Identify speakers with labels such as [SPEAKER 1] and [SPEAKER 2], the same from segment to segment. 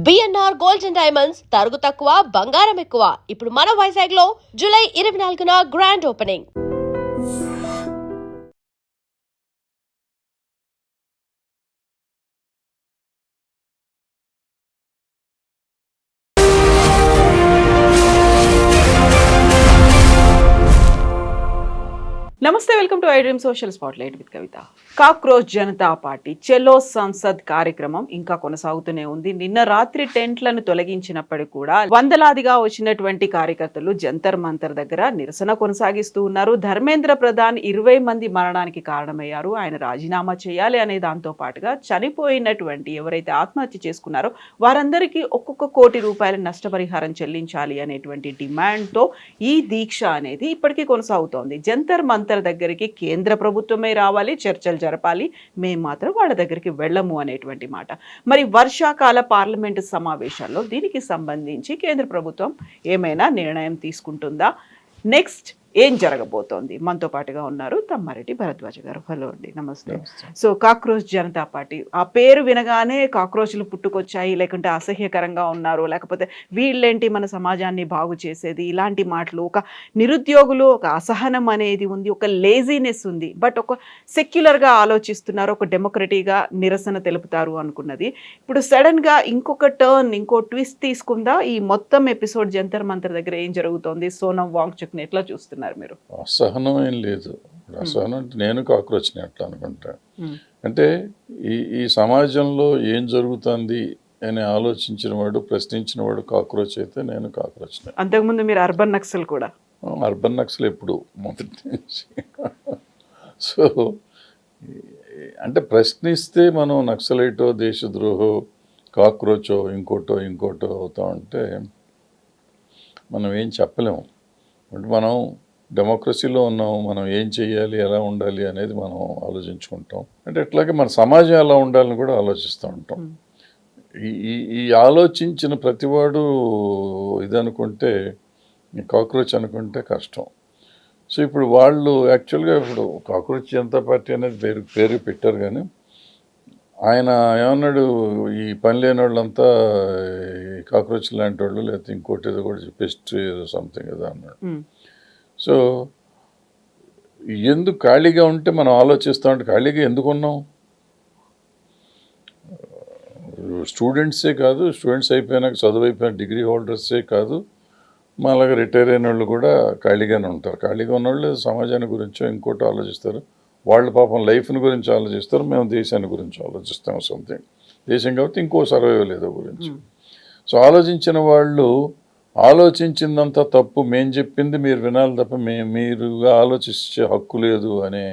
[SPEAKER 1] BNR gold and diamonds తరుగు తక్కువ బంగారం ఎక్కువ. ఇప్పుడు మన వైజాగ్ లో జూలై 24న గ్రాండ్ ఓపెనింగ్.
[SPEAKER 2] నమస్తే, welcome to I dream social spotlight with Kavitha. Cockroach Janata party చెలో సంసద్ కార్యక్రమం ఇంకా కొనసాగుతూనే ఉంది. నిన్న రాత్రి టెంట్లను తొలగించినప్పటికీ కూడా వందలాదిగా వచ్చినటువంటి కార్యకర్తలు జంతర్ మంతర్ దగ్గర నిరసన కొనసాగిస్తూ ఉన్నారు. ధర్మేంద్ర ప్రధాన్ 20 మంది మరణానికి కారణమయ్యారు, ఆయన రాజీనామా చేయాలి అనే దాంతో పాటుగా చనిపోయినటువంటి ఎవరైతే ఆత్మహత్య చేసుకున్నారో వారందరికీ ఒక్కొక్క కోటి రూపాయల నష్టపరిహారం చెల్లించాలి అనేటువంటి డిమాండ్తో ఈ దీక్ష అనేది ఇప్పటికీ కొనసాగుతోంది. జంతర్ మంతర్ దగ్గరికి కేంద్ర ప్రభుత్వమే రావాలి, చర్చలు జరపాలి, మేము మాత్రం వాళ్ళ దగ్గరికి వెళ్ళము అనేటువంటి మాట. మరి వర్షాకాల పార్లమెంటు సమావేశాల్లో దీనికి సంబంధించి కేంద్ర ప్రభుత్వం ఏమైనా నిర్ణయం తీసుకుంటుందా? నెక్స్ట్ ఏం జరగబోతోంది? మనతో పాటుగా ఉన్నారు తమ్మారెడ్డి భరద్వాజ గారు. హలో అండి, నమస్తే. సో కాక్రోచ్ జనతా పార్టీ, ఆ పేరు వినగానే కాక్రోచ్లు పుట్టుకొచ్చాయి, లేకుంటే అసహ్యకరంగా ఉన్నారు, లేకపోతే వీళ్ళేంటి మన సమాజాన్ని బాగు చేసేది, ఇలాంటి మాటలు, ఒక నిరుద్యోగులు ఒక అసహనం అనేది ఉంది, ఒక లేజీనెస్ ఉంది. బట్ ఒక సెక్యులర్గా ఆలోచిస్తున్నారు, ఒక డెమోక్రటీగా నిరసన తెలుపుతారు అనుకున్నది ఇప్పుడు సడన్గా ఇంకొక టర్న్, ఇంకో ట్విస్ట్ తీసుకుందా? ఈ మొత్తం ఎపిసోడ్ జంతర్ మంతర్ దగ్గర ఏం జరుగుతోంది? సోనం వాంగ్చుక్ని ఎట్లా చూస్తున్నారు మీరు?
[SPEAKER 3] అసహనం ఏం లేదు. అసహనం అంటే నేను కాక్రోచ్ని అట్లా అనుకుంటా. అంటే ఈ సమాజంలో ఏం జరుగుతుంది అని ఆలోచించిన వాడు, ప్రశ్నించిన వాడు కాక్రోచ్ అయితే నేను కాక్రోచ్ని.
[SPEAKER 2] అంతకుముందు మీరు అర్బన్ నక్సల్ కూడా.
[SPEAKER 3] అర్బన్ నక్సల్ ఎప్పుడు మొదటి నుంచి. సో అంటే ప్రశ్నిస్తే మనం నక్సలైటో, దేశద్రోహో, కాక్రోచో, ఇంకోటో అవుతా ఉంటే మనం ఏం చెప్పలేము. అంటే మనం డెమోక్రసీలో ఉన్నాం, మనం ఏం చేయాలి, ఎలా ఉండాలి అనేది మనం ఆలోచించుకుంటాం. అంటే అట్లాగే మన సమాజం ఎలా ఉండాలని కూడా ఆలోచిస్తూ ఉంటాం. ఈ ఆలోచించిన ప్రతివాడు ఇదనుకుంటే, కాక్రోచ్ అనుకుంటే కష్టం. సో ఇప్పుడు వాళ్ళు యాక్చువల్గా ఇప్పుడు కాక్రోచ్ జనతా పార్టీ అనేది పేరు పెట్టారు, కానీ ఆయన ఏమన్నాడు, ఈ పని లేని వాళ్ళంతా కాక్రోచ్ లాంటి వాళ్ళు, లేకపోతే ఇంకోటి ఏదో కూడా పెస్ట్ ఏదో సంథింగ్ ఏదో అన్నాడు. సో ఎందుకు ఖాళీగా ఉంటే మనం ఆలోచిస్తూ ఉంటే ఖాళీగా ఎందుకు ఉన్నాం? స్టూడెంట్సే కాదు, స్టూడెంట్స్ అయిపోయినాక చదువు అయిపోయిన డిగ్రీ హోల్డర్సే కాదు, మా అలాగే రిటైర్ అయిన వాళ్ళు కూడా ఖాళీగానే ఉంటారు. ఖాళీగా ఉన్నవాళ్ళు సమాజాన్ని గురించో ఇంకోటి ఆలోచిస్తారు, వాళ్ళు పాపం లైఫ్ని గురించి ఆలోచిస్తారు, మేము దేశాన్ని గురించి ఆలోచిస్తాం. సంథింగ్ దేశం కాబట్టి ఇంకో సర్వైవల్ ఏదో గురించి. సో ఆలోచించిన వాళ్ళు ఆలోచించిందంతా తప్పు, మేము చెప్పింది మీరు వినాలి తప్ప మీరుగా ఆలోచించే హక్కు లేదు అనే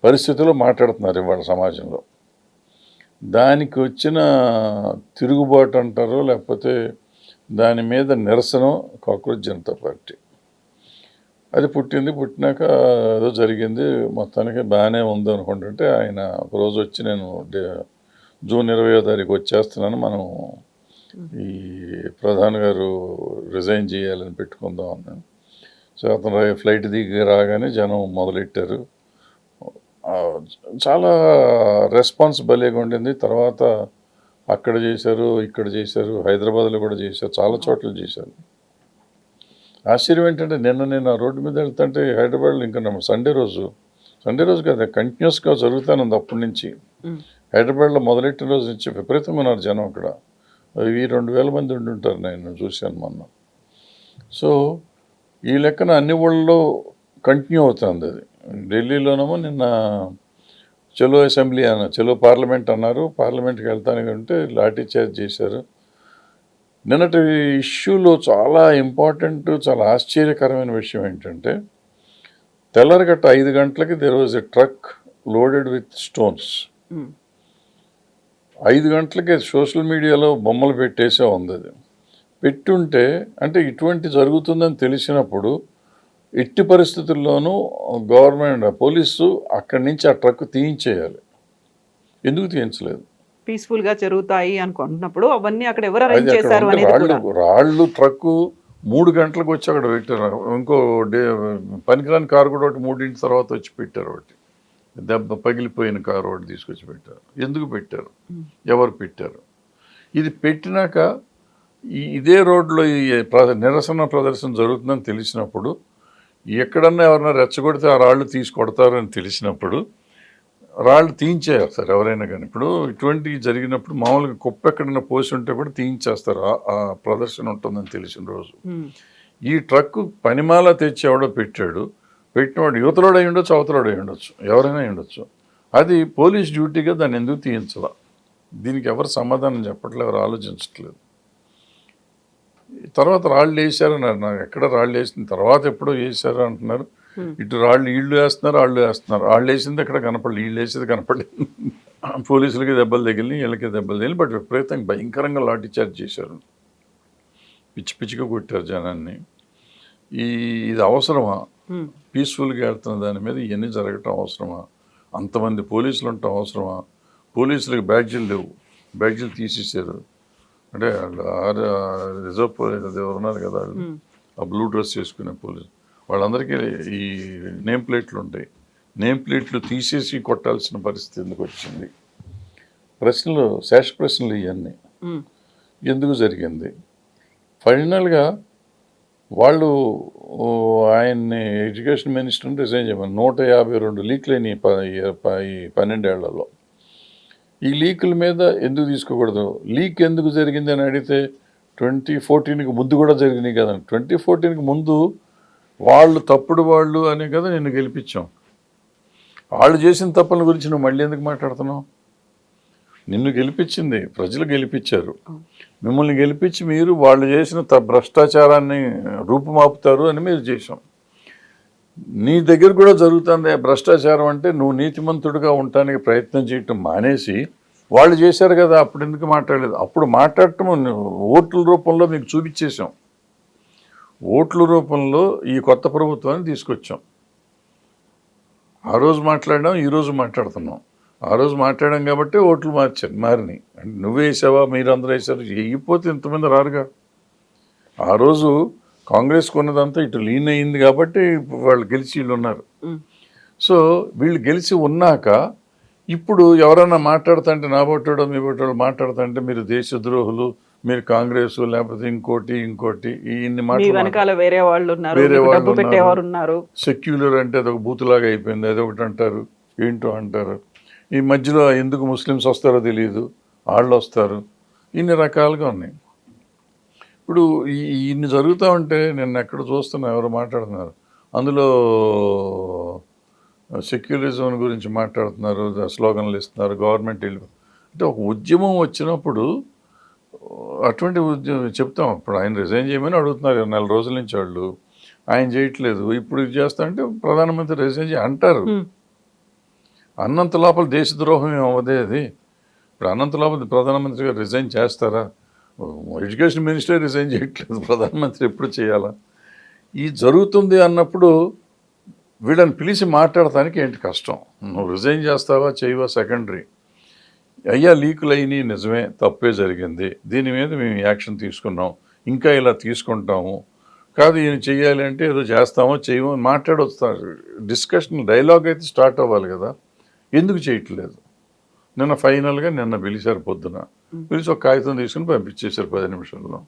[SPEAKER 3] పరిస్థితిలో మాట్లాడుతున్నారు ఇవాళ సమాజంలో. దానికి వచ్చిన తిరుగుబాటు అంటారో, లేకపోతే దాని మీద నిరసన కాక్రోచ్ జనతా పార్టీ. అది పుట్టినాక ఏదో జరిగింది, మొత్తానికి బాగానే ఉంది అనుకుంటుంటే ఆయన ఒకరోజు వచ్చి నేను జూన్ 20వ తారీఖు వచ్చేస్తున్నాను, మనం ఈ ప్రధాని గారు రిజైన్ చేయాలని పెట్టుకుందాం అన్నాను. సో అతను ఫ్లైట్ దిగి రాగానే జనం మొదలెట్టారు. చాలా రెస్పాన్స్ భలేగా ఉండింది. తర్వాత అక్కడ చేశారు, ఇక్కడ చేశారు, హైదరాబాద్లో కూడా చేశారు, చాలా చోట్ల చేశారు. ఆశ్చర్యం ఏంటంటే నేను ఆ రోడ్డు మీద వెళ్తుంటే హైదరాబాద్లో ఇంకా సండే రోజు కదా కంటిన్యూస్గా జరుగుతానుంది అప్పటి నుంచి. హైదరాబాద్లో మొదలెట్టిన రోజు నుంచి విపరీతంగా ఉన్నారు జనం. అక్కడ 2,000 మంది ఉంటుంటారు, నేను చూశాను మొన్న. సో ఈ లెక్కన అన్ని ఊళ్ళలో కంటిన్యూ అవుతుంది అది. ఢిల్లీలోనేమో నిన్న చలో అసెంబ్లీ చలో పార్లమెంట్ అన్నారు, పార్లమెంట్కి వెళ్తానంటే లాఠీ చార్జ్ చేశారు. నిన్నటి ఇష్యూలో చాలా ఇంపార్టెంట్, చాలా ఆశ్చర్యకరమైన విషయం ఏంటంటే, తెల్లరగట్ట 5 గంటలకి there was a truck loaded with stones. 5 గంటలకి సోషల్ మీడియాలో బొమ్మలు పెట్టేసే ఉంది. అది పెట్టుంటే అంటే ఇటువంటి జరుగుతుందని తెలిసినప్పుడు ఎట్టి పరిస్థితుల్లోనూ గవర్నమెంట్ పోలీసు అక్కడి నుంచి ఆ ట్రక్ తీయించేయాలి. ఎందుకు తీయించలేదు?
[SPEAKER 2] పీస్ఫుల్ గా జరుగుతాయి అనుకుంటున్నప్పుడు అవన్నీ అక్కడ ఎవరు అరేంజ్ చేశారు అనేది కూడా.
[SPEAKER 3] రాళ్ళు ట్రక్కు 3 గంటలకు వచ్చి అక్కడ పెట్టారు. ఇంకో పనికిరాని కారు కూడా ఒకటి 3 తర్వాత వచ్చి పెట్టారు. ఒకటి దెబ్బ పగిలిపోయిన కారు ఒకటి తీసుకొచ్చి పెట్టారు. ఎందుకు పెట్టారు? ఎవరు పెట్టారు? ఇది పెట్టినాక ఇదే రోడ్లో ఈ నిరసన ప్రదర్శన జరుగుతుందని తెలిసినప్పుడు ఎక్కడన్నా ఎవరన్నా రెచ్చగొడితే ఆ రాళ్ళు తీసి కొడతారని తెలిసినప్పుడు రాళ్ళు తీయించేయాలి సార్ ఎవరైనా కానీ. ఇప్పుడు ఇటువంటివి జరిగినప్పుడు మామూలుగా కుప్ప ఎక్కడన్నా పోసి ఉంటే కూడా తీయించేస్తారు ఆ ప్రదర్శన ఉంటుందని తెలిసిన రోజు. ఈ ట్రక్కు పనిమాల తెచ్చి ఎవడో పెట్టినవాడు యువతలోడు అయి ఉండొచ్చు, అవతలోడు అయి ఉండొచ్చు, ఎవరైనా అయి ఉండొచ్చు. అది పోలీస్ డ్యూటీగా దాన్ని ఎందుకు తీయించాల? దీనికి ఎవరు సమాధానం చెప్పట్లేదు, ఎవరు ఆలోచించట్లేదు. తర్వాత రాళ్ళు వేసారన్నారు, నాకు ఎక్కడ రాళ్ళు వేసిన తర్వాత ఎప్పుడో వేసారు అంటున్నారు. ఇటు రాళ్ళు వీళ్ళు వేస్తున్నారు, వాళ్ళు వేసింది ఎక్కడ కనపడలేదు, వీళ్ళు వేసేది కనపడలేదు. పోలీసులకి దెబ్బలు తగిలి, వీళ్ళకి దెబ్బలు తగిలి, బట్ విపరీతంగా భయంకరంగా లాఠీ చార్జ్ చేశారు, పిచ్చి పిచ్చిగా కొట్టారు జనాన్ని. ఇది అవసరమా? పీస్ఫుల్గా వెళ్తున్న దాని మీద ఇవన్నీ జరగటం అవసరమా? అంతమంది పోలీసులు ఉండటం అవసరమా? పోలీసులకు బ్యాడ్జీలు లేవు, బ్యాడ్జీలు తీసేసారు. అంటే రిజర్వ్ పోలీసు ఉన్నారు కదా, ఆ బ్లూ డ్రెస్ చేసుకునే పోలీసు వాళ్ళందరికీ ఈ నేమ్ ప్లేట్లు ఉంటాయి. నేమ్ ప్లేట్లు తీసేసి కొట్టాల్సిన పరిస్థితి ఎందుకు వచ్చింది? ప్రశ్నలు, శేష ప్రశ్నలు ఇవన్నీ ఎందుకు జరిగింది? ఫైనల్గా వాళ్ళు ఆయన్ని ఎడ్యుకేషన్ మినిస్టర్ని రిజైన్ చేయమని 152 లీక్లు అయినాయి ఈ 12 ఏళ్లలో. ఈ లీకుల మీద ఎందుకు తీసుకోకూడదు? లీక్ ఎందుకు జరిగింది అని అడిగితే 2014కి ముందు కూడా జరిగినాయి కదా. 2014కి ముందు వాళ్ళు తప్పుడు వాళ్ళు అనే కదా నిన్ను గెలిపించాం. వాళ్ళు చేసిన తప్పుల గురించి నువ్వు మళ్ళీ ఎందుకు మాట్లాడుతున్నావు? నిన్ను గెలిపించింది ప్రజలు, గెలిపించారు మిమ్మల్ని. గెలిపించి మీరు వాళ్ళు చేసిన భ్రష్టాచారాన్ని రూపుమాపుతారు అని మీరు చేశాం. నీ దగ్గర కూడా జరుగుతుంది భ్రష్టాచారం అంటే నువ్వు నీతిమంతుడిగా ఉండటానికి ప్రయత్నం చేయటం మానేసి వాళ్ళు చేశారు కదా, అప్పుడు ఎందుకు మాట్లాడలేదు? అప్పుడు మాట్లాడటం ఓట్ల రూపంలో మీకు చూపించేశాం. ఓట్ల రూపంలో ఈ కొత్త ప్రభుత్వాన్ని తీసుకొచ్చాం. ఆ రోజు మాట్లాడాం, ఈరోజు మాట్లాడుతున్నాం. ఆ రోజు మాట్లాడాం కాబట్టి ఓట్లు మారినాయి. అంటే నువ్వు వేసావా, మీరందరూ వేసారు, వేయకపోతే ఇంతమంది రారుగా. ఆ రోజు కాంగ్రెస్ కొన్నదంతా ఇటు లీన్ అయింది కాబట్టి వాళ్ళు గెలిచి వీళ్ళు ఉన్నారు. సో వీళ్ళు గెలిచి ఉన్నాక ఇప్పుడు ఎవరైనా మాట్లాడుతుంటే, నా బొట్టోడో మీ బొట్టోడో మాట్లాడుతుంటే మీరు దేశద్రోహులు, మీరు కాంగ్రెస్, లేకపోతే ఇంకోటి ఇన్ని
[SPEAKER 2] మాటలు వేరే వాళ్ళు ఉన్నారు,
[SPEAKER 3] సెక్యులర్ అంటే అదొక బూతులాగా అయిపోయింది, అదొకటి అంటారు, ఏంటో అంటారు. ఈ మధ్యలో ఎందుకు ముస్లిమ్స్ వస్తారో తెలియదు, వాళ్ళు వస్తారు, ఇన్ని రకాలుగా ఉన్నాయి. ఇప్పుడు ఇన్ని జరుగుతూ ఉంటే నేను ఎక్కడ చూస్తున్నా ఎవరు మాట్లాడుతున్నారు, అందులో సెక్యులరిజం గురించి మాట్లాడుతున్నారు, స్లోగన్లు ఇస్తున్నారు, గవర్నమెంట్ అంటే ఒక ఉద్యమం వచ్చినప్పుడు అటువంటి ఉద్యమం చెప్తాం. ఇప్పుడు ఆయన రిజైన్ చేయమని అడుగుతున్నారు 4 రోజుల నుంచి వాళ్ళు, ఆయన చేయట్లేదు. ఇప్పుడు ఇది చేస్తా అంటే ప్రధానమంత్రి రిజైన్ అంటారు. అన్నంత లోపల దేశద్రోహం అవ్వదే అది. ఇప్పుడు అన్నంత లోపల ప్రధానమంత్రి గారు రిజైన్ చేస్తారా? ఎడ్యుకేషన్ మినిస్టర్ రిజైన్ చేయట్లేదు, ప్రధానమంత్రి ఎప్పుడు చేయాలా? ఇది జరుగుతుంది అన్నప్పుడు వీళ్ళని పిలిచి మాట్లాడటానికి ఏంటి కష్టం? నువ్వు రిజైన్ చేస్తావా చేయవా సెకండరీ. అయ్యా లీకులు అయినాయి, నిజమే, తప్పే జరిగింది, దీని మీద మేము యాక్షన్ తీసుకున్నాం, ఇంకా ఇలా తీసుకుంటాము, కాదు ఈయన చెయ్యాలి అంటే ఏదో చేస్తామో చేయమో మాట్లాడొస్తారు. డిస్కషన్, డైలాగ్ అయితే స్టార్ట్ అవ్వాలి కదా. ఎందుకు చేయట్లేదు? ఫైనల్గా నిన్న పిలిచారు, పొద్దున పిలిచి ఒక కాగితం తీసుకుని పంపించేశారు 10 నిమిషాల్లో.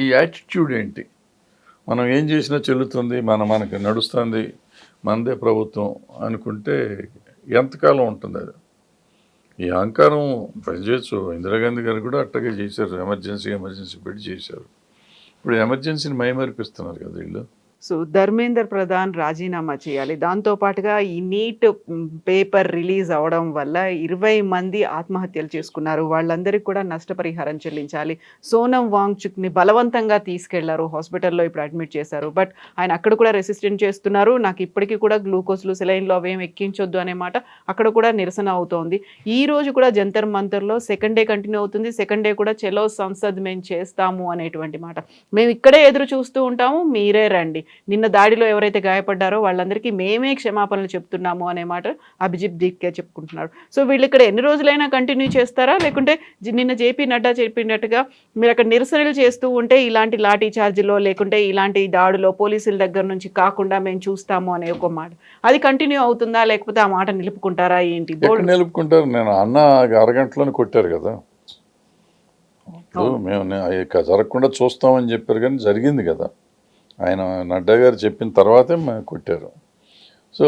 [SPEAKER 3] ఈ యాటిట్యూడ్ ఏంటి? మనం ఏం చేసినా చెల్లుతుంది, మనకి నడుస్తుంది, మనదే ప్రభుత్వం అనుకుంటే ఎంతకాలం ఉంటుంది అది? ఈ అహంకారం పనిచేయచ్చు. ఇందిరాగాంధీ గారు కూడా అట్టగే చేశారు, ఎమర్జెన్సీ పెట్టి చేశారు. ఇప్పుడు ఎమర్జెన్సీని మైమరిపిస్తున్నారు కదా వీళ్ళు.
[SPEAKER 2] సో ధర్మేందర్ ప్రధాన్ రాజీనామా చేయాలి. దాంతోపాటుగా ఈ నీట్ పేపర్ రిలీజ్ అవడం వల్ల 20 మంది ఆత్మహత్యలు చేసుకున్నారు. వాళ్ళందరికీ కూడా నష్టపరిహారం చెల్లించాలి. సోనం వాంగ్చుక్ని బలవంతంగా తీసుకెళ్లారు, హాస్పిటల్లో ఇప్పుడు అడ్మిట్ చేశారు. బట్ ఆయన అక్కడ కూడా రెసిస్టెంట్ చేస్తున్నారు. నాకు ఇప్పటికీ కూడా గ్లూకోజ్లు, సెలైన్లు అవేం ఎక్కించొద్దు అనే మాట అక్కడ కూడా నిరసన అవుతోంది. ఈ రోజు కూడా జంతర్ మంతర్లో సెకండ్ డే కంటిన్యూ అవుతుంది. సెకండ్ డే కూడా చలో సంసద్ మేము చేస్తాము అనేటువంటి మాట. మేము ఇక్కడే ఎదురు చూస్తూ ఉంటాము, మీరే రండి. నిన్న దాడిలో ఎవరైతే గాయపడ్డారో వాళ్ళందరికీ మేమే క్షమాపణలు చెప్తున్నాము అనే మాట అభిజిత్ దీప్కే చెప్పుకుంటున్నారు. సో వీళ్ళు ఇక్కడ ఎన్ని రోజులైనా కంటిన్యూ చేస్తారా, లేకుంటే నిన్న జేపీ నడ్డా చెప్పినట్టుగా మీరు అక్కడ నిరసనలు చేస్తూ ఉంటే ఇలాంటి లాఠీ చార్జీలో లేకుంటే ఇలాంటి దాడులో పోలీసుల దగ్గర నుంచి కాకుండా మేము చూస్తాము అనే ఒక మాట అది కంటిన్యూ అవుతుందా, లేకపోతే ఆ మాట నిలుపుకుంటారా ఏంటి?
[SPEAKER 3] ఎక్కడ నిలుపుకుంటారు? నేను అన్న అరగంటలోనే కొట్టారు కదా. ఇప్పుడు మేము జరగకుండా చూస్తామని చెప్పారు కానీ జరిగింది కదా. ఆయన నడ్డా గారు చెప్పిన తర్వాతే కొట్టారు. సో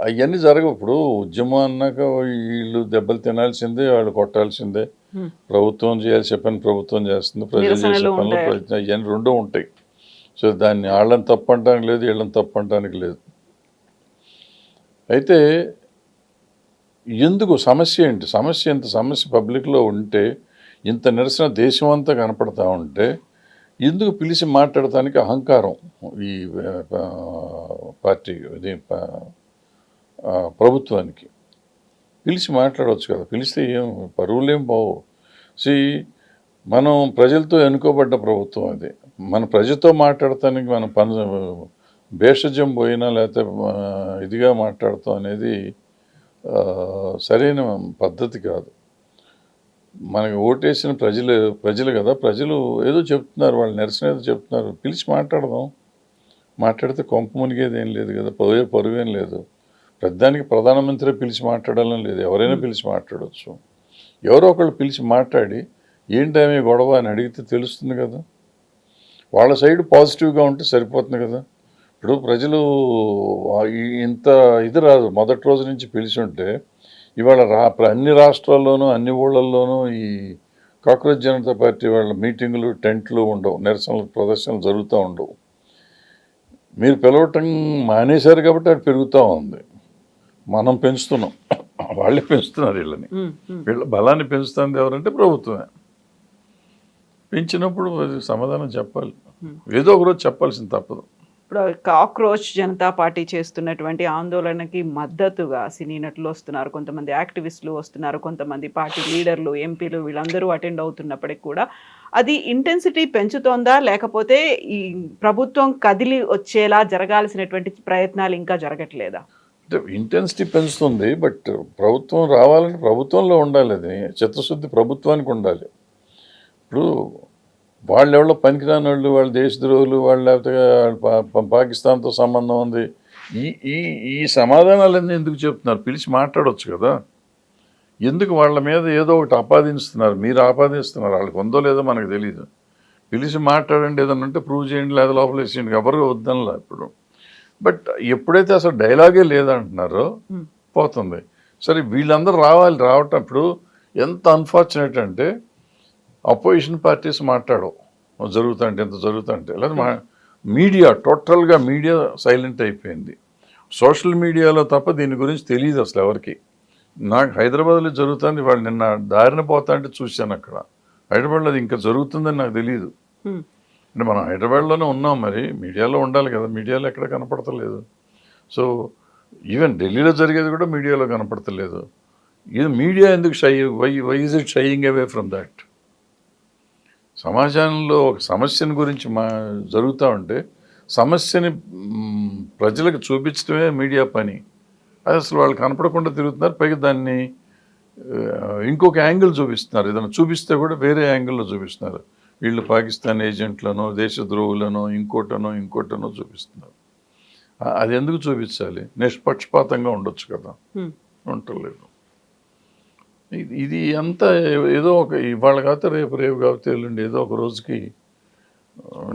[SPEAKER 3] అవన్నీ జరగవు. ఇప్పుడు ఉద్యమం అన్నాక వీళ్ళు దెబ్బలు తినాల్సిందే, వాళ్ళు కొట్టాల్సిందే. ప్రభుత్వం చేయాల్సి పని ప్రభుత్వం చేస్తుంది, ప్రజలు చేసే పనులు అవన్నీ రెండూ ఉంటాయి. సో దాన్ని వాళ్ళని తప్పంటానికి లేదు, వీళ్ళని తప్పంటానికి లేదు. అయితే ఎందుకు సమస్య ఏంటి? ఇంత సమస్య పబ్లిక్లో ఉంటే, ఇంత నిరసన దేశం అంతా కనపడతా ఉంటే ఎందుకు పిలిచి మాట్లాడటానికి అహంకారం ఈ పార్టీ ప్రభుత్వానికి? పిలిచి మాట్లాడవచ్చు కదా. పిలిస్తే ఏం పరువులేం పోవు. మనం ప్రజలతో ఎన్నుకోబడ్డ ప్రభుత్వం అది. మన ప్రజలతో మాట్లాడటానికి మన భేషజం పోయినా లేకపోతే ఇదిగా మాట్లాడతాం అనేది సరైన పద్ధతి కాదు. మనకి ఓటేసిన ప్రజలు కదా, ప్రజలు ఏదో చెప్తున్నారు, వాళ్ళు నిరసన ఏదో చెప్తున్నారు, పిలిచి మాట్లాడదాం. మాట్లాడితే కొంప మునిగేది ఏం లేదు కదా, పరువేం లేదు. ప్రధానికి ప్రధానమంత్రి పిలిచి మాట్లాడాలని లేదు, ఎవరైనా పిలిచి మాట్లాడవచ్చు. ఎవరో ఒకళ్ళు పిలిచి మాట్లాడి ఏంటేమీ గొడవ అని అడిగితే తెలుస్తుంది కదా. వాళ్ళ సైడ్ పాజిటివ్గా ఉంటే సరిపోతుంది కదా. ఇప్పుడు ప్రజలు ఇంత ఇది రాదు, మొదటి రోజు నుంచి పిలిచి ఉంటే ఇవాళ అన్ని రాష్ట్రాల్లోనూ అన్ని ఊళ్ళల్లోనూ ఈ కాక్రోచ్ జనతా పార్టీ వాళ్ళ మీటింగులు, టెంట్లు ఉండవు, నిరసనలు ప్రదర్శనలు జరుగుతూ ఉండవు. మీరు పిలవటం మానేశారు కాబట్టి అది పెరుగుతూ ఉంది. మనం పెంచుతున్నాం, వాళ్ళే పెంచుతున్నారు వీళ్ళని. వీళ్ళ బలాన్ని పెంచుతుంది ఎవరంటే ప్రభుత్వమే. పెంచినప్పుడు సమాధానం చెప్పాలి, ఏదో ఒకరోజు చెప్పాల్సింది తప్పదు.
[SPEAKER 2] ఇప్పుడు కాక్రోచ్ జనతా పార్టీ చేస్తున్నటువంటి ఆందోళనకి మద్దతుగా సినీ నటులు వస్తున్నారు, కొంతమంది యాక్టివిస్టులు వస్తున్నారు, కొంతమంది పార్టీ లీడర్లు, ఎంపీలు వీళ్ళందరూ అటెండ్ అవుతున్నప్పటికి కూడా అది ఇంటెన్సిటీ పెంచుతోందా, లేకపోతే ఈ ప్రభుత్వం కదిలి వచ్చేలా జరగాల్సినటువంటి ప్రయత్నాలు ఇంకా జరగట్లేదా?
[SPEAKER 3] అంటే ఇంటెన్సిటీ పెంచుతుంది, బట్ ప్రభుత్వం రావాలని ప్రభుత్వంలో ఉండాలి. అది చిత్తశుద్ధి ప్రభుత్వానికి ఉండాలి. ఇప్పుడు వాళ్ళు ఎవరో పనికిరాని వాళ్ళు, వాళ్ళ దేశద్రోహులు, వాళ్ళు లేకపోతే పాకిస్తాన్తో సంబంధం ఉంది, ఈ ఈ ఈ సమాధానాలన్నీ ఎందుకు చెప్తున్నారు? పిలిచి మాట్లాడవచ్చు కదా. ఎందుకు వాళ్ళ మీద ఏదో ఒకటి ఆపాదిస్తున్నారు? మీరు ఆపాదిస్తున్నారు, వాళ్ళకి ఉందో లేదో మనకు తెలియదు. పిలిచి మాట్లాడండి, ఏదన్నా ఉంటే ప్రూవ్ చేయండి, లేదా లోపల వేసేయండి, ఎవరు వద్దనలా. ఇప్పుడు బట్ ఎప్పుడైతే అసలు డైలాగే లేదంటున్నారో పోతుంది. సరే వీళ్ళందరూ రావటం ఇప్పుడు ఎంత అన్ఫార్చునేట్ అంటే అపోజిషన్ పార్టీస్ మాట్లాడవు జరుగుతుంటే, ఎంత జరుగుతుంటే. లేదా మీడియా టోటల్గా మీడియా సైలెంట్ అయిపోయింది. సోషల్ మీడియాలో తప్ప దీని గురించి తెలియదు అసలు ఎవరికి. నాకు హైదరాబాద్లో జరుగుతుంది, వాళ్ళు నిన్న దారిన పోతా అంటే చూశాను. అక్కడ హైదరాబాద్లో అది ఇంకా జరుగుతుందని నాకు తెలియదు. అంటే మనం హైదరాబాద్లోనే ఉన్నాం, మరి మీడియాలో ఉండాలి కదా. మీడియాలో ఎక్కడ కనపడతలేదు. సో ఈవెన్ ఢిల్లీలో జరిగేది కూడా మీడియాలో కనపడతలేదు. ఇది మీడియా ఎందుకు why is it shying away from that? సమాజంలో ఒక సమస్యను గురించి జరుగుతూ ఉంటే సమస్యని ప్రజలకు చూపించడమే మీడియా పని. అది అసలు వాళ్ళు కనపడకుండా తిరుగుతున్నారు. పైగా దాన్ని ఇంకొక యాంగిల్ చూపిస్తున్నారు. ఏదైనా చూపిస్తే కూడా వేరే యాంగిల్లో చూపిస్తున్నారు. వీళ్ళు పాకిస్తాన్ ఏజెంట్లను, దేశద్రోహులను, ఇంకోటనో చూపిస్తున్నారు. అది ఎందుకు చూపించాలి? నిష్పక్షపాతంగా ఉండొచ్చు కదా, ఉండలేదు. ఇది అంతా ఏదో ఒక ఇవాళ కాకపోతే రేపు కాకపోతే ఎల్లుండి ఏదో ఒక రోజుకి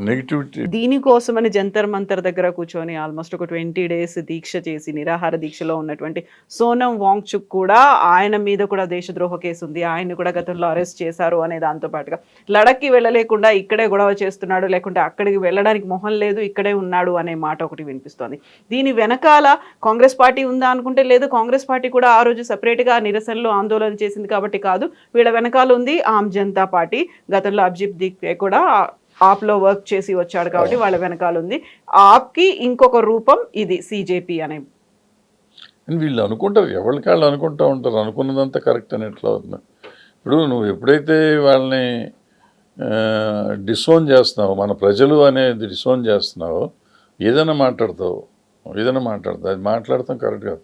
[SPEAKER 3] నెగిటివిటీ.
[SPEAKER 2] దీనికోసమని జంతర్ మంతర్ దగ్గర కూర్చొని ఆల్మోస్ట్ ఒక 20 days దీక్ష చేసి నిరాహార దీక్షలో ఉన్నటువంటి సోనం వాంగ్చుక్ కూడా ఆయన మీద కూడా దేశద్రోహ కేసు ఉంది, ఆయన్ని కూడా గతంలో అరెస్ట్ చేశారు అనే దాంతో పాటుగా లడక్కి వెళ్ళలేకుండా ఇక్కడే గొడవ చేస్తున్నాడు, లేకుంటే అక్కడికి వెళ్ళడానికి మొహం లేదు, ఇక్కడే ఉన్నాడు అనే మాట ఒకటి వినిపిస్తోంది. దీని వెనకాల కాంగ్రెస్ పార్టీ ఉందా అనుకుంటే లేదు. కాంగ్రెస్ పార్టీ కూడా ఆ రోజు సపరేట్గా నిరసనలు ఆందోళన చేసింది కాబట్టి కాదు, వీళ్ళ వెనకాల ఉంది ఆమ్ జనతా పార్టీ. గతంలో అభిజిత్ దీప్కే కూడా ఆప్లో వర్క్ చేసి వచ్చాడు కాబట్టి వాళ్ళ వెనకాల ఉంది. ఆప్కి ఇంకొక రూపం ఇది సిజేపీ అనే.
[SPEAKER 3] వీళ్ళు అనుకుంటారు, ఎవరికి వాళ్ళు అనుకుంటూ ఉంటారు, అనుకున్నదంతా కరెక్ట్ అని ఎట్లా అవుతుంది. ఇప్పుడు నువ్వు ఎప్పుడైతే వాళ్ళని డిసోన్ చేస్తున్నావో, మన ప్రజలు అనేది డిసోన్ చేస్తున్నావో, ఏదైనా మాట్లాడతావు అది మాట్లాడతాం కరెక్ట్ కాదు.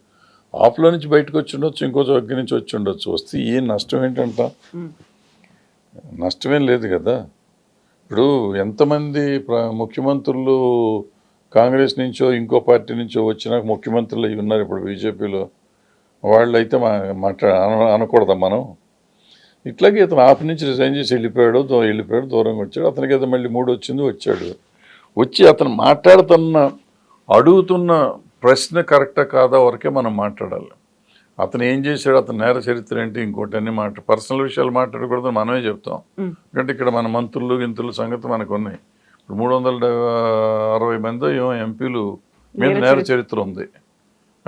[SPEAKER 3] ఆఫ్లో నుంచి బయటకు వచ్చి ఉండొచ్చు, ఇంకో దగ్గర నుంచి వచ్చి ఉండొచ్చు. వస్తే ఏం నష్టం ఏంటంట? నష్టమేం లేదు కదా. ఇప్పుడు ఎంతమంది ముఖ్యమంత్రులు కాంగ్రెస్ నుంచో ఇంకో పార్టీ నుంచో వచ్చిన ముఖ్యమంత్రులు అవి ఉన్నారు ఇప్పుడు బీజేపీలో. వాళ్ళు అయితే అనకూడదా మనం? ఇట్లాగే ఇతను ఆఫ్ నుంచి రిజైన్ చేసి వెళ్ళిపోయాడు, దూరంగా వచ్చాడు. అతనికి అయితే మళ్ళీ మూడు వచ్చాడు. వచ్చి అతను అడుగుతున్న ప్రశ్న కరెక్టా కాదా వరకే మనం మాట్లాడాలి. అతను ఏం చేశాడు, అతను నేర చరిత్ర ఏంటి, ఇంకోటి అన్ని పర్సనల్ విషయాలు మాట్లాడకూడదు మనమే చెప్తాం. ఎందుకంటే ఇక్కడ మన గింతులు సంగతి మనకు ఉన్నాయి. ఇప్పుడు 360 మంది ఎంపీలు మీద నేర చరిత్ర ఉంది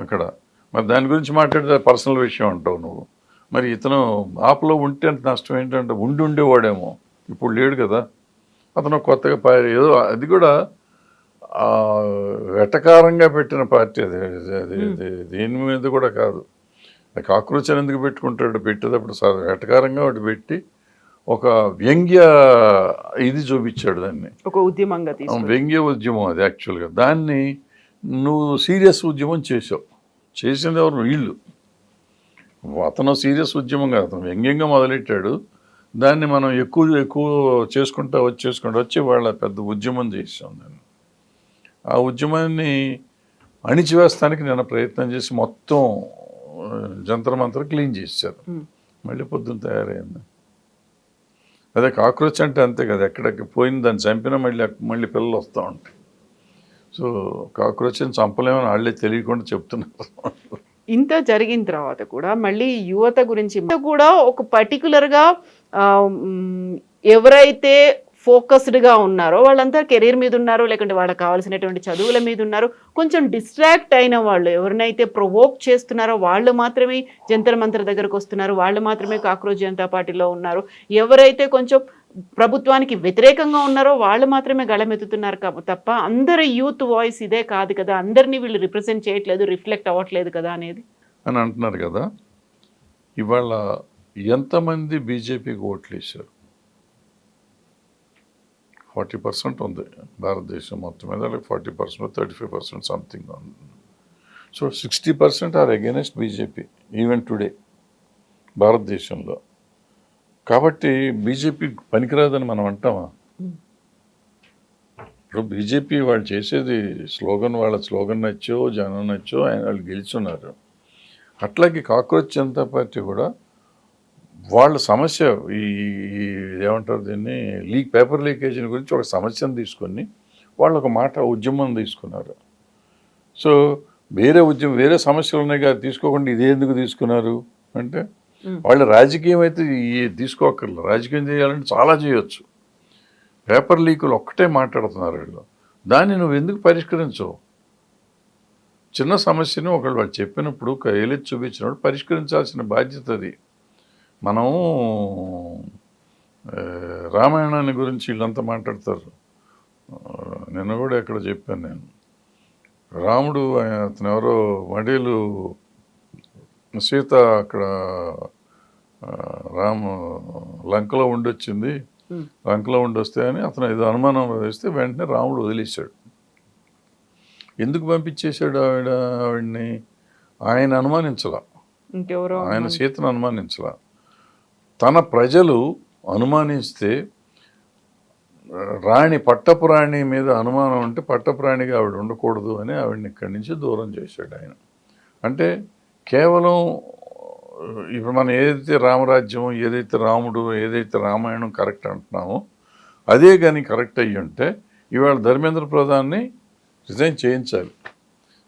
[SPEAKER 3] అక్కడ. మరి దాని గురించి మాట్లాడితే పర్సనల్ విషయం అంటావు నువ్వు. మరి ఇతను ఆపులో ఉంటే అంత నష్టం ఏంటంటే ఉండేవాడేమో, ఇప్పుడు లేడు కదా. అతను కొత్తగా ఏదో అది కూడా వెటకారంగా పెట్టిన పార్టీ అది దీని మీద కూడా కాదు. కాక్రోచ్ అని ఎందుకు పెట్టుకుంటాడు? పెట్టేటప్పుడు వెటకారంగా ఒకటి పెట్టి ఒక వ్యంగ్య ఇది చూపించాడు దాన్ని,
[SPEAKER 2] ఒక ఉద్యమంగా.
[SPEAKER 3] వ్యంగ్య ఉద్యమం అది యాక్చువల్గా. దాన్ని నువ్వు సీరియస్ ఉద్యమం చేసింది ఎవరు? వీళ్ళు. అతను సీరియస్ ఉద్యమం కాదు, అతను వ్యంగ్యంగా మొదలెట్టాడు. దాన్ని మనం ఎక్కువ చేసుకుంటా వచ్చి వాళ్ళ పెద్ద ఉద్యమం చేసాం. దాన్ని ఆ ఉద్యమాన్ని అణిచివేస్తానికి నేను ప్రయత్నం చేసి మొత్తం జంతర్ మంతర్ క్లీన్ చేశారు. మళ్ళీ పొద్దున్న తయారైంది. అదే కాక్రోచ్ అంటే అంతే కదా, ఎక్కడికి పోయింది దాన్ని చంపినా మళ్ళీ పిల్లలు వస్తూ ఉంటాయి. సో కాక్రోచ్ని చంపలేమని వాళ్ళే తెలియకుండా చెప్తున్నారు.
[SPEAKER 2] ఇంత జరిగిన తర్వాత కూడా మళ్ళీ యువత గురించి కూడా ఒక పర్టికులర్గా ఎవరైతే ఫోకస్డ్గా ఉన్నారో వాళ్ళంతా కెరీర్ మీద ఉన్నారో, లేకుంటే వాళ్ళకి కావాల్సినటువంటి చదువుల మీద ఉన్నారో, కొంచెం డిస్ట్రాక్ట్ అయిన వాళ్ళు ఎవరినైతే ప్రొవోక్ చేస్తున్నారో వాళ్ళు మాత్రమే జంతర్ మంతర్ దగ్గరకు వస్తున్నారు, వాళ్ళు మాత్రమే కాక్రోచ్ జనతా పార్టీలో ఉన్నారు. ఎవరైతే కొంచెం ప్రభుత్వానికి వ్యతిరేకంగా ఉన్నారో వాళ్ళు మాత్రమే గళమెత్తుతున్నారు తప్ప అందరి యూత్ వాయిస్ ఇదే కాదు కదా, అందరినీ వీళ్ళు రిప్రజెంట్ చేయట్లేదు, రిఫ్లెక్ట్ అవ్వట్లేదు కదా అనేది
[SPEAKER 3] అని అంటున్నారు కదా. ఇవాళ ఎంతమంది బీజేపీకి ఓట్లు వేశారు? 40% ఉంది భారతదేశం మొత్తం మీద, 40%, 35% సంథింగ్ ఉంది. So 60% are against BJP even today భారతదేశంలో. కాబట్టి బీజేపీ పనికిరాదని మనం అంటామా? ఇప్పుడు బీజేపీ వాళ్ళు చేసేది వాళ్ళ స్లోగన్ నచ్చో జనం నచ్చో వాళ్ళు గెలుచున్నారు. అట్లాగే కాక్రోచ్ జనతా పార్టీ కూడా వాళ్ళ సమస్య ఈ ఏమంటారు దీన్ని, పేపర్ లీకేజీని గురించి ఒక సమస్యను తీసుకొని వాళ్ళు ఒక ఉద్యమం తీసుకున్నారు. సో వేరే సమస్యలు ఉన్నాయి కదా, తీసుకోకుండా ఇదే ఎందుకు తీసుకున్నారు అంటే వాళ్ళు రాజకీయం అయితే తీసుకోకర్లేదు. రాజకీయం చేయాలంటే చాలా చేయొచ్చు. పేపర్ లీకులు ఒక్కటే మాట్లాడుతున్నారు వీళ్ళు. దాన్ని నువ్వు ఎందుకు పరిష్కరించవు? చిన్న సమస్యను వాళ్ళు చెప్పినప్పుడు ఏలెత్తి చూపించినప్పుడు పరిష్కరించాల్సిన బాధ్యత అది. మనం రామాయణాన్ని గురించి వీళ్ళంతా మాట్లాడతారు. నిన్న కూడా ఎక్కడ చెప్పాను నేను, రాముడు అతను ఎవరో వడేలు సీత అక్కడ లంకలో ఉండొచ్చింది, లంకలో ఉండొస్తే అని అతను ఏదో అనుమానం వేస్తే వెంటనే రాముడు వదిలేశాడు. ఎందుకు పంపించేశాడు ఆవిడ్ని? ఆయన అనుమానించలా, ఆయన సీతను అనుమానించలా. తన ప్రజలు అనుమానిస్తే పట్టపు రాణి మీద అనుమానం ఉంటే పట్టపు రాణిగా ఆవిడ ఉండకూడదు అని ఆవిడని ఇక్కడి నుంచి దూరం చేశాడు ఆయన. అంటే కేవలం ఇప్పుడు మనం ఏదైతే రామరాజ్యం, ఏదైతే రాముడు, ఏదైతే రామాయణం కరెక్ట్ అంటున్నామో అదే కానీ కరెక్ట్ అయ్యి ఉంటే ఇవాళ ధర్మేంద్ర ప్రధాన్ని రిజైన్ చేయించాలి.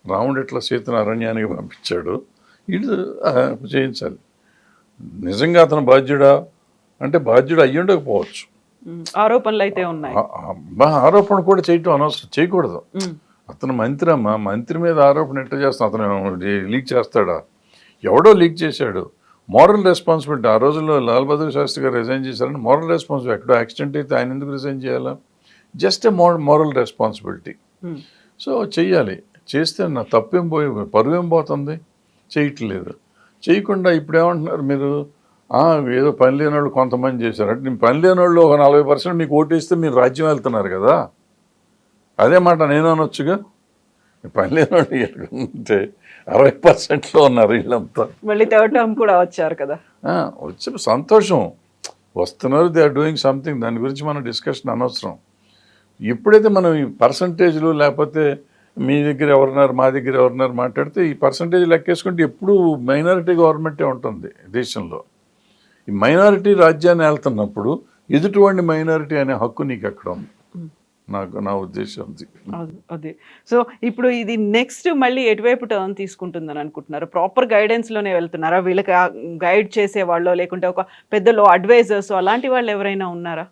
[SPEAKER 3] రాముడు ఎట్లా సీతను అరణ్యానికి పంపించాడు, వీళ్ళు చేయించాలి. నిజంగా అతను బాధ్యుడా అంటే బాధ్యుడు అయ్యి ఉండకపోవచ్చు.
[SPEAKER 2] ఆరోపణలు అయితే ఉన్నాయి.
[SPEAKER 3] ఆరోపణ కూడా చేయటం అనవసరం, చేయకూడదు. అతను మంత్రి మీద ఆరోపణ ఎట్లా చేస్తాను? అతను లీక్ చేస్తాడా? ఎవడో లీక్ చేశాడు. Moral responsibility. ఆ రోజుల్లో లాల్ బహదూర్ శాస్త్రి గారు రిజైన్ చేశారని మోరల్ రెస్పాన్సిబిలిటీ. ఎక్కడో యాక్సిడెంట్ అయితే ఆయన ఎందుకు రిజైన్ చేయాలా? Just a moral responsibility. So చెయ్యాలి. చేస్తే నా తప్పేం పరువేం పోతుంది? చేయట్లేదు. చేయకుండా ఇప్పుడు ఏమంటున్నారు మీరు, ఏదో పని లేని వాళ్ళు కొంతమంది చేశారు అంటే నేను పని లేని వాళ్ళు ఒక 40% మీకు ఓటేస్తే మీరు రాజ్యం వెళ్తున్నారు కదా, అదే మాట నేను అనొచ్చుగా. పని లేని వాళ్ళు ఉంటే 60%లో ఉన్నారు వీళ్ళంతా.
[SPEAKER 2] మళ్ళీ థర్డ్ టర్మ్ కూడా వచ్చారు కదా.
[SPEAKER 3] వచ్చి సంతోషం, వస్తున్నారు, దే ఆర్ డూయింగ్ సంథింగ్. దాని గురించి మనం డిస్కషన్ అనవసరం. ఎప్పుడైతే మనం ఈ పర్సంటేజ్లు లేకపోతే మీ దగ్గర ఎవరున్నారు మా దగ్గర ఎవరున్నారు మాట్లాడితే ఈ పర్సంటేజ్ లెక్కేసుకుంటే ఎప్పుడూ మైనారిటీ గవర్నమెంటే ఉంటుంది దేశంలో. ఈ మైనారిటీ రాజ్యాన్ని వెళ్తున్నప్పుడు ఎదుటివాడిని మైనారిటీ అనే హక్కు నీకు ఎక్కడ ఉంది? నా ఉద్దేశం ఉంది
[SPEAKER 2] అది. సో ఇప్పుడు ఇది నెక్స్ట్ మళ్ళీ ఎటువైపు టర్న్ తీసుకుంటుందని అనుకుంటున్నారు? ప్రాపర్ గైడెన్స్లోనే వెళ్తున్నారా? వీళ్ళకి గైడ్ చేసే వాళ్ళు లేకుంటే ఒక పెద్దలో అడ్వైజర్స్ అలాంటి వాళ్ళు ఎవరైనా ఉన్నారా?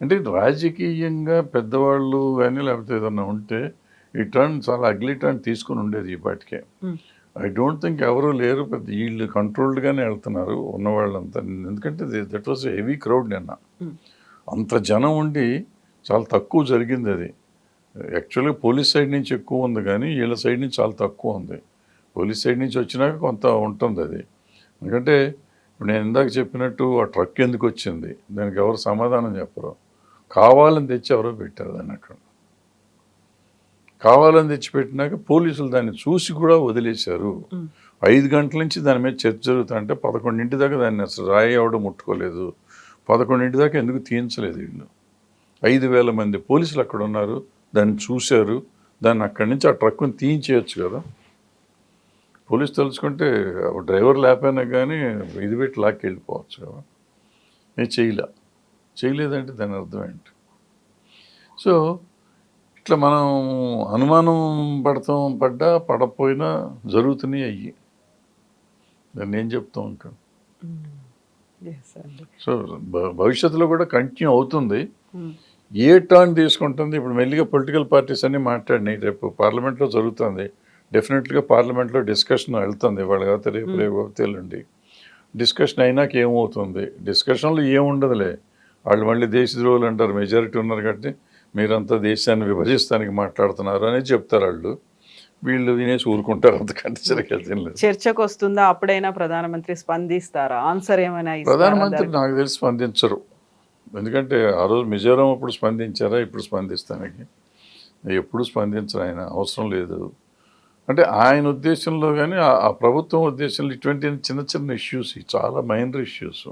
[SPEAKER 3] అంటే రాజకీయంగా పెద్దవాళ్ళు కానీ లేకపోతే ఏదన్నా ఉంటే ఈ టర్న్ చాలా అగ్లీ టర్న్ తీసుకుని ఉండేది ఈ పాటికే. ఐ డోంట్ థింక్ ఎవరు లేరు, పెద్ద వీళ్ళు కంట్రోల్డ్గానే వెళ్తున్నారు ఉన్నవాళ్ళంతా. ఎందుకంటే దట్ వాజ్ హెవీ క్రౌడ్ నిన్న. అంత జనం ఉండి చాలా తక్కువ జరిగింది అది. యాక్చువల్గా పోలీస్ సైడ్ నుంచి ఎక్కువ ఉంది కానీ వీళ్ళ సైడ్ నుంచి చాలా తక్కువ ఉంది. పోలీస్ సైడ్ నుంచి వచ్చినాక కొంత ఉంటుంది అది. ఎందుకంటే ఇప్పుడు నేను ఇందాక చెప్పినట్టు ఆ ట్రక్ ఎందుకు వచ్చింది దానికి ఎవరు సమాధానం చెప్పరు. కావాలని తెచ్చి ఎవరో పెట్టారు దాన్ని అక్కడ. కావాలని తెచ్చిపెట్టినాక పోలీసులు దాన్ని చూసి కూడా వదిలేశారు. 5 గంటల నుంచి దాని మీద చర్చ జరుగుతుంటే 11 దాకా దాన్ని అసలు రాయి ఎవడో ముట్టుకోలేదు. 11 దాకా ఎందుకు తీయించలేదు వీళ్ళు? 5,000 మంది పోలీసులు అక్కడ ఉన్నారు, దాన్ని చూశారు. దాన్ని అక్కడి నుంచి ఆ ట్రక్కుని తీయించేయచ్చు కదా. పోలీసు తెలుసుకుంటే డ్రైవర్ లేకపోయినా కానీ ఇది పెట్టి లాక్కి వెళ్ళిపోవచ్చు కదా. నేను చేయలేదంటే దాని అర్థం ఏంటి? సో ఇట్లా మనం అనుమానం పడకపోయినా జరుగుతున్నాయి అయ్యి. దాన్ని ఏం చెప్తాం ఇంకా. సో భవిష్యత్తులో కూడా కంటిన్యూ అవుతుంది. ఏ టర్న్ తీసుకుంటుంది ఇప్పుడు మెల్లిగా పొలిటికల్ పార్టీస్ అన్నీ మాట్లాడినాయి. రేపు పార్లమెంట్లో జరుగుతుంది, డెఫినెట్గా పార్లమెంట్లో డిస్కషన్ వెళ్తుంది. ఇవాళ కాకపోతే రేపు ఎల్లుండి డిస్కషన్ అయినాక ఏమవుతుంది? డిస్కషన్లో ఏముండదులే. వాళ్ళు మళ్ళీ దేశద్రోహులు అంటారు, మెజారిటీ ఉన్నారు కాబట్టి మీరంతా దేశాన్ని విభజిస్తానికి మాట్లాడుతున్నారు అనేది చెప్తారు వాళ్ళు. వీళ్ళు వినేసి ఊరుకుంటారు, అంతకంటే సరిగ్గా
[SPEAKER 2] చర్చకు వస్తుందా? అప్పుడైనా ప్రధానమంత్రి స్పందిస్తారా? ఆన్సర్ ఏమైనా?
[SPEAKER 3] ప్రధానమంత్రి నాకు తెలిసి స్పందించరు. ఎందుకంటే ఆ రోజు మిజోరాం అప్పుడు స్పందించారా, ఇప్పుడు స్పందిస్తానికి? ఎప్పుడు స్పందించరు, ఆయన అవసరం లేదు. అంటే ఆయన ఉద్దేశంలో కానీ ఆ ప్రభుత్వం ఉద్దేశంలో ఇటువంటి చిన్న చిన్న ఇష్యూస్, చాలా మైనర్ ఇష్యూస్.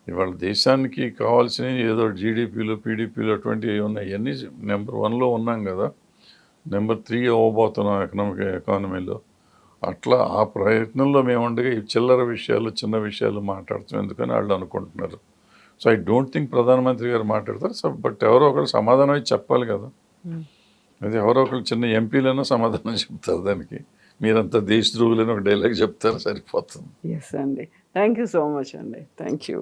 [SPEAKER 3] ఇవాళ దేశానికి కావాల్సినవి ఏదో జీడిపిలు పీడిపిలు అటువంటివి ఉన్నాయి. ఇవన్నీ నెంబర్ 1లో ఉన్నాం కదా, నెంబర్ 3 అవ్వబోతున్నాం ఎకానమీలో. అట్లా ఆ ప్రయత్నంలో మేము ఉండగా ఈ చిల్లర విషయాలు చిన్న విషయాలు మాట్లాడుతాం ఎందుకని వాళ్ళు అనుకుంటున్నారు. సో ఐ డోంట్ థింక్ ప్రధానమంత్రి గారు మాట్లాడతారు. బట్ ఎవరో ఒకరు సమాధానం అయితే చెప్పాలి కదా. అది ఎవరో ఒకరు చిన్న ఎంపీలైనా సమాధానం చెప్తారు దానికి. మీరంతా దేశద్రోహులని ఒక డైలాగ్ చెప్తారు, సరిపోతుంది.
[SPEAKER 2] ఎస్ అండి, థ్యాంక్ యూ సో మచ్ అండి. Thank you.